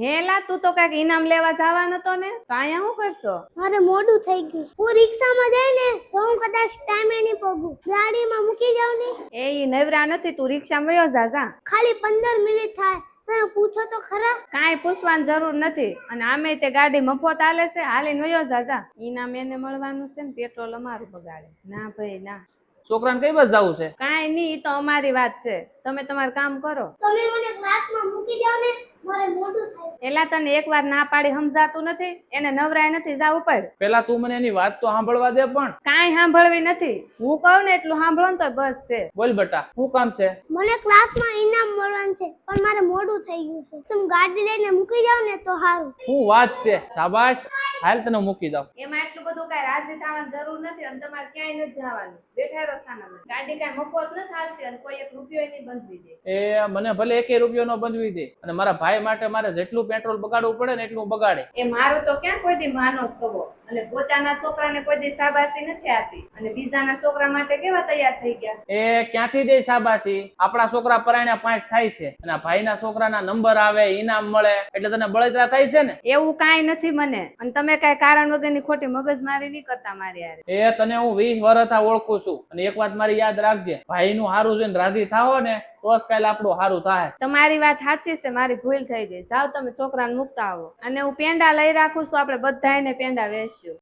હેલા તું તો કઈક ઇનામ લેવા જવા નતો ને તો અહીંયા શું કરશો? મારે મોડું થઈ ગયું. હું રિક્ષામાં જાય ને તો હું કદાચ ટાઈમે નહીં પહોંચું. ગાડીમાં મૂકી જાવ ને. એ ઈ નવરા નથી, તું રિક્ષામાં વયો જા. ખાલી 15 મિનિટ થાય. તમે પૂછો તો ખરા. કાંઈ પૂછવાની જરૂર નથી, અને આમે તે ગાડી મફત આલે છે, હાલીને વયો જા. ઇનામ એને મળવાનું છે ને પેટ્રોલ અમારું બગાડે. ના ભાઈ ના. છોકરાને કઈ બસ જવું છે? કાંઈ નહીં, ઈ તો અમારી વાત છે. તમે તમારું કામ કરો. તમે મને ક્લાસમાં મૂકી જાવ ને, મારે મોડું થાય. એલા તને એકવાર ના પાડી સમજાતું નથી? એને નવરાય નથી જાવું પડ. પેલા તું મને એની વાત તો સાંભળવા દે. પણ કાંઈ સાંભળવી નથી. હું કહું ને એટલું સાંભળો ને તો બસ છે. બોલ બેટા, શું કામ છે? મને ક્લાસમાં ઇનામ મળવાનું છે, પણ મારે મોડું થઈ ગયું છે. તમે ગાડી લઈને મૂકી જાવ ને તો સારું. શું વાત છે? શાબાશ, હાલ તને મૂકી દઉં. એમાં એટલું બધું કઈ રાજી થવાની જરૂર નથી, અને તમારે ક્યાંય નથી જવાનું. બેઠા રહો સાનામાં. ગાડી કઈ મફત નથી હાલતી, અને કોઈ એક રૂપિયો નહીં બંધવી દે. એ મને ભલે 1 રૂપિયો નો બંધવી દે, અને મારા ભાઈ માટે મારે જેટલું પેટ્રોલ બગાડવું પડે ને એટલું બગાડે. એ મારું તો ક્યાં કોઈ દી માનો થવો, અને પોતાના છોકરાને કોઈ દી શાબાશી નથી આપી, અને બીજાના છોકરા માટે કેવા તૈયાર થઈ ગયા. એ ક્યાંથી દે શાબાશી? આપણા છોકરા પરાયણા 5 થાય છે, અને આ ભાઈના છોકરાના નંબર આવે, ઇનામ મળે, એટલે તને બળતરા થાય છે ને? એવું કાંઈ નથી મને, અને તમે કઈ કારણ વગરની ખોટી મગજમારી નહીં કરતા મારી હારે. એ તને હું 20 વર્ષથી ઓળખું છું, અને એક વાત મારી યાદ રાખજે, ભાઈનું હારું જોઈને રાજી થાવો ને તો જ કાલે આપણું હારું થાય. તમારી વાત સાચી છે, મારી ભૂલ થઈ ગઈ. જાઓ તમે છોકરાને મૂકતા આવો, અને હું પેંડા લઈ રાખું છું, આપણે બધા એને પેંડા વેચશું.